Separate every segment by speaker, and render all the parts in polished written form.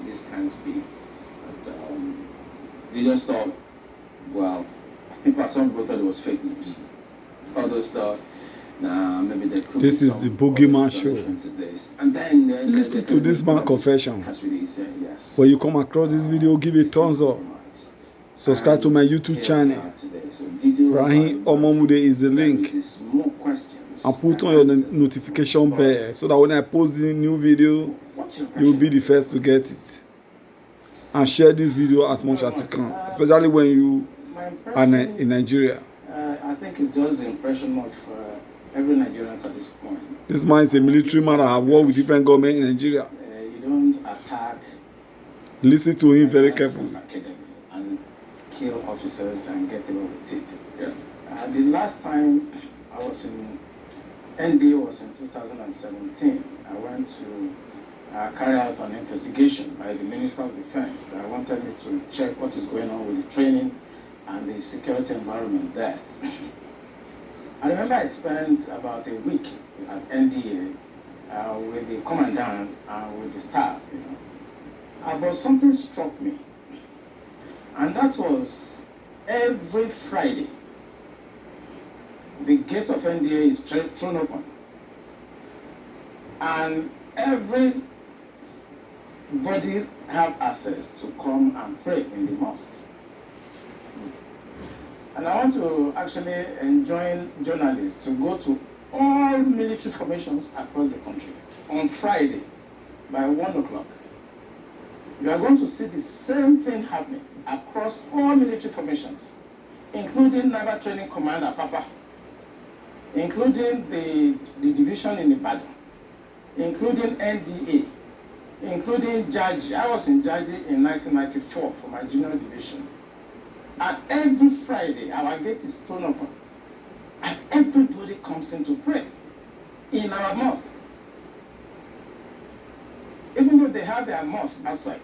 Speaker 1: this can't be. But they just thought, well, in fact, some people thought it was fake news. Others thought, nah, maybe there could
Speaker 2: this
Speaker 1: be
Speaker 2: is
Speaker 1: some
Speaker 2: the boogeyman
Speaker 1: explanation to this. And then
Speaker 2: listen to this man confession.
Speaker 1: Yes.
Speaker 2: When you come across this video, give it thumbs up. Subscribe to my YouTube channel. Rahim Omomude is the link. And put on your notification bell so that when I post the new video, you'll be the first to get it. And share this video as much as you can, especially when you are in Nigeria.
Speaker 1: I think it's just the impression of every Nigerian at this point.
Speaker 2: This man is a military man that have worked with different government in Nigeria.
Speaker 1: You don't attack.
Speaker 2: Listen to him very carefully.
Speaker 1: And kill officers and get away with it. Yeah. The last time I was in NDA was in 2017. I went to carry out an investigation by the Minister of Defense that wanted me to check what is going on with the training and the security environment there. I remember I spent about a week at NDA with the commandant and with the staff, but something struck me. And that was every Friday, the gate of NDA is thrown open. And everybody have access to come and pray in the mosques. And I want to actually enjoin journalists to go to all military formations across the country on Friday by 1 o'clock. You are going to see the same thing happening across all military formations, including Naval Training Command Apapa, including the division in Ibadan, including NDA, including Jaji. I was in Jaji in 1994 for my junior division. And every Friday, our gate is thrown open. And everybody comes in to pray in our mosques. Even though they have their mosque outside.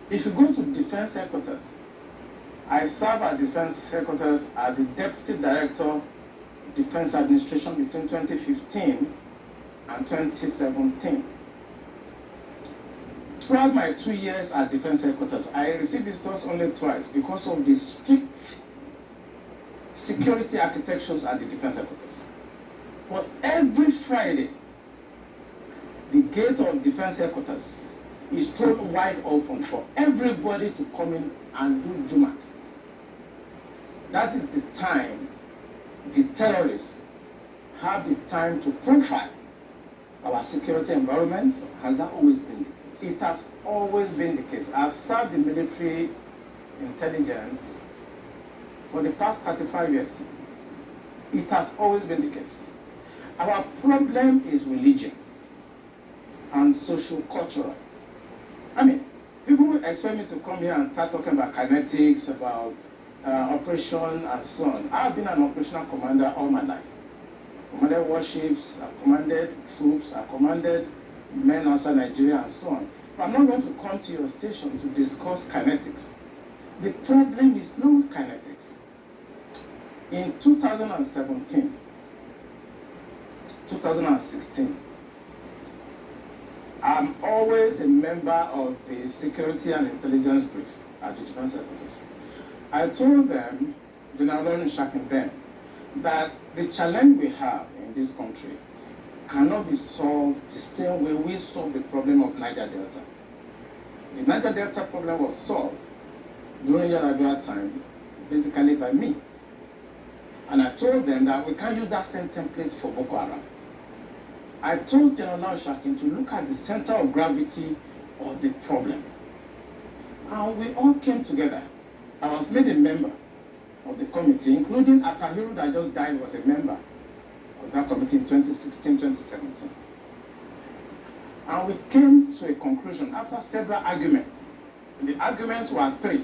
Speaker 1: If you go to Defense Headquarters, I serve at Defense Headquarters as the Deputy Director, Defense Administration between 2015 and 2017. Throughout my 2 years at Defense Headquarters, I received visitors only twice because of the strict security architectures at the Defense Headquarters. But every Friday, the gate of Defense Headquarters is thrown wide open for everybody to come in and do Jumat. That is the time the terrorists have the time to profile our security environment.
Speaker 3: Has that always been the case?
Speaker 1: It has always been the case. I've served the military intelligence for the past 35 years. It has always been the case. Our problem is religion and social-cultural. I mean, people will expect me to come here and start talking about kinetics, about operation and so on. I've been an operational commander all my life. Commanded warships, I've commanded troops, I've commanded men outside Nigeria and so on. But I'm not going to come to your station to discuss kinetics. The problem is not with kinetics. In 2017, 2016, I'm always a member of the Security and Intelligence Brief at the Defense Headquarters. I told them, General Lawrence Shakin then, that the challenge we have in this country cannot be solved the same way we solved the problem of Niger Delta. The Niger Delta problem was solved during Yar'Adua time, basically by me. And I told them that we can't use that same template for Boko Haram. I told General Shakin to look at the center of gravity of the problem. And we all came together. I was made a member of the committee, including Atahiru that just died was a member of that committee in 2016, 2017. And we came to a conclusion after several arguments. The arguments were three.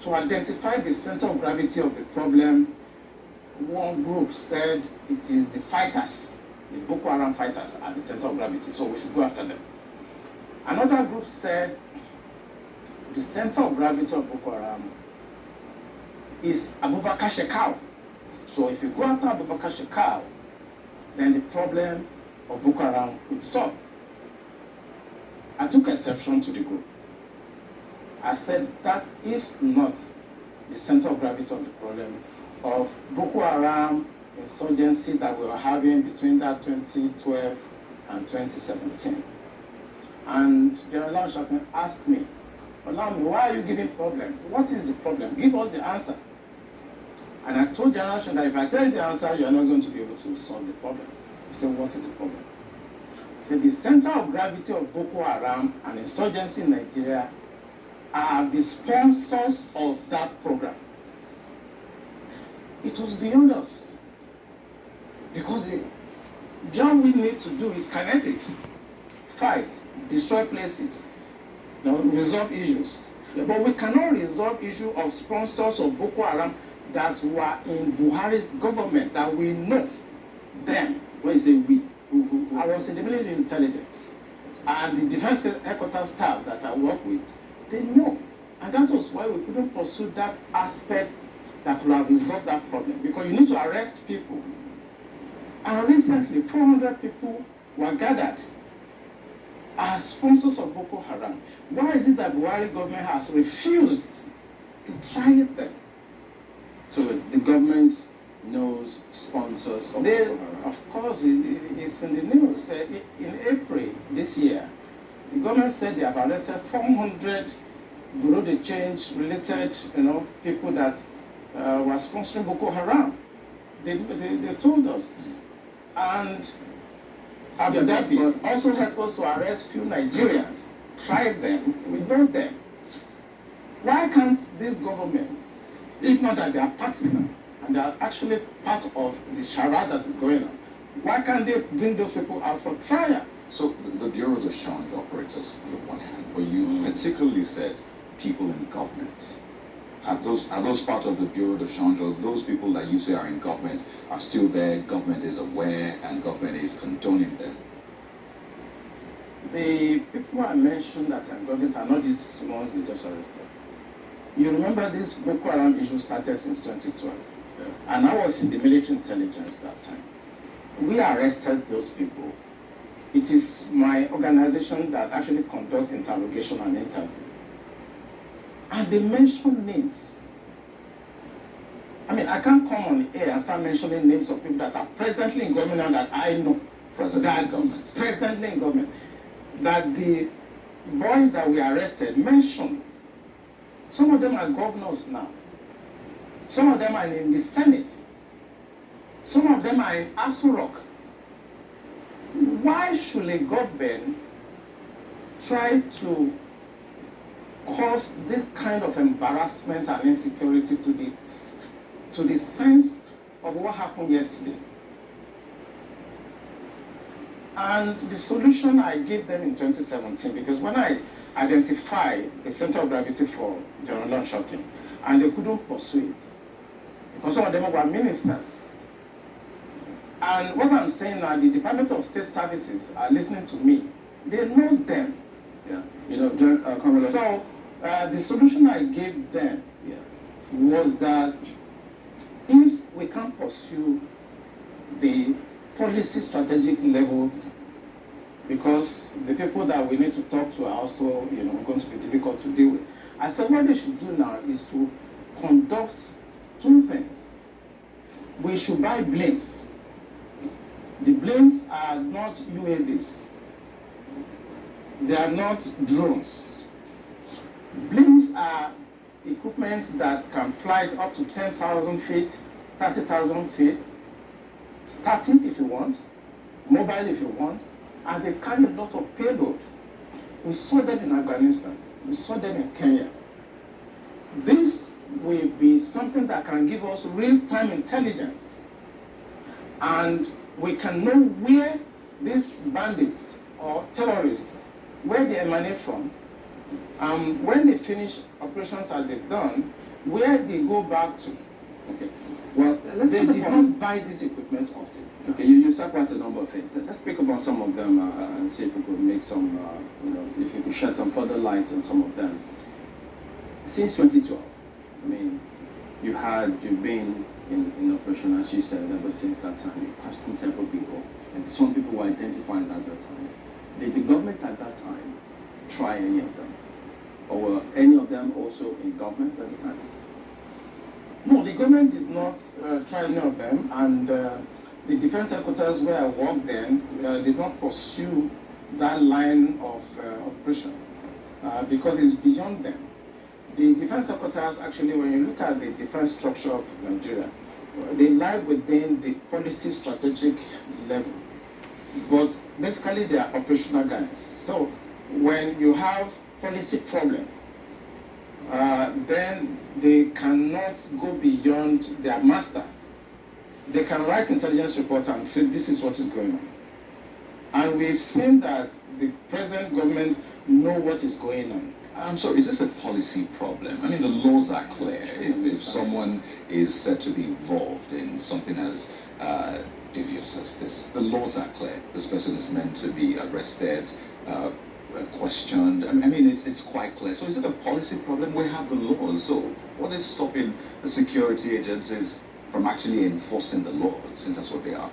Speaker 1: To identify the center of gravity of the problem, one group said it is the fighters, the Boko Haram fighters at the center of gravity, so we should go after them. Another group said the center of gravity of Boko Haram is Abubakar Shekau. So if you go after Abubakar Shekau, then the problem of Boko Haram will be solved. I took exception to the group. I said that is not the center of gravity of the problem of Boko Haram insurgency that we were having between that 2012 and 2017. And General Shakin asked me, Olami, why are you giving problem? What is the problem? Give us the answer. And I told General Shakin that if I tell you the answer, you are not going to be able to solve the problem. He said, what is the problem? He said, the center of gravity of Boko Haram and insurgency in Nigeria are the sponsors of that program. It was beyond us. Because the job we need to do is kinetics. Fight, destroy places, resolve issues. Yeah. But we cannot resolve issue of sponsors of Boko Haram that were in Buhari's government, that we know them.
Speaker 3: When you say we?
Speaker 1: I was in the military intelligence. And the defense headquarters staff that I work with, they know. And that was why we couldn't pursue that aspect that could have resolved that problem. Because you need to arrest people. And recently, 400 people were gathered as sponsors of Boko Haram. Why is it that Buhari government has refused to try them?
Speaker 3: So the government knows sponsors of Boko Haram?
Speaker 1: Of course, it's in the news. In April this year, the government said they have arrested 400 Bureau de Change related, people that were sponsoring Boko Haram. They told us. And Abu Dhabi also helped us to arrest few Nigerians, tried them, we know them. Why can't this government, if not that they are partisan, and they are actually part of the charade that is going on, why can't they bring those people out for trial?
Speaker 4: So the Bureau de Change operators on the one hand, but you particularly said people in government. Are those part of the Bureau de Change, or those people that you say are in government are still there, government is aware, and government is condoning them?
Speaker 1: The people I mentioned that are in government are not these ones they just arrested. You remember this Boko Haram issue started since 2012. Yeah. And I was in the military intelligence that time. We arrested those people. It is my organization that actually conducts interrogation and interview. And they mention names. I mean, I can't come on the air and start mentioning names of people that are presently in government now that I know. Presently in government. That the boys that we arrested mentioned. Some of them are governors now. Some of them are in the Senate. Some of them are in Aso Rock. Why should a government try to cause this kind of embarrassment and insecurity to the sense of what happened yesterday? And the solution I gave them in 2017, because when I identified the center of gravity for General Shocking, and they couldn't pursue it, because some of them were ministers. And what I'm saying now, the Department of State Services are listening to me. They know them.
Speaker 3: Yeah.
Speaker 1: So the solution I gave them was that if we can't pursue the policy strategic level, because the people that we need to talk to are also going to be difficult to deal with, I said what they should do now is to conduct two things. We should buy blimps. The blimps are not UAVs. They are not drones. Blimps are equipment that can fly up to 10,000 feet, 30,000 feet, static if you want, mobile if you want, and they carry a lot of payload. We saw them in Afghanistan. We saw them in Kenya. This will be something that can give us real-time intelligence. And we can know where these bandits or terrorists, where they emanate from, when they finish operations as they've done, where they go back to.
Speaker 3: Okay. Well,
Speaker 1: they did not buy this equipment often.
Speaker 3: Okay, you said quite a number of things. Let's speak about some of them and see if we could make some, if you could shed some further light on some of them. Since 2012, I mean, you've been in operation, as you said, ever since that time. You questioned several people, and some people were identified at that time. Did the government at that time try any of them? Or were any of them also in government at the time?
Speaker 1: No, the government did not try any of them, and the defense headquarters where I worked then did not pursue that line of operation because it's beyond them. The defense headquarters, actually, when you look at the defense structure of Nigeria, they lie within the policy strategic level, but basically they are operational guys. So when you have policy problem, then they cannot go beyond their masters. They can write intelligence report and say this is what is going on. And we've seen that the present government know what is going on.
Speaker 4: I'm sorry, is this a policy problem? I mean, the laws are clear. If someone is said to be involved in something as devious as this, the laws are clear. This person is meant to be arrested, questioned. I mean, it's quite clear. So is it a policy problem? We have the laws. So what is stopping the security agencies from actually enforcing the law, since that's what they are?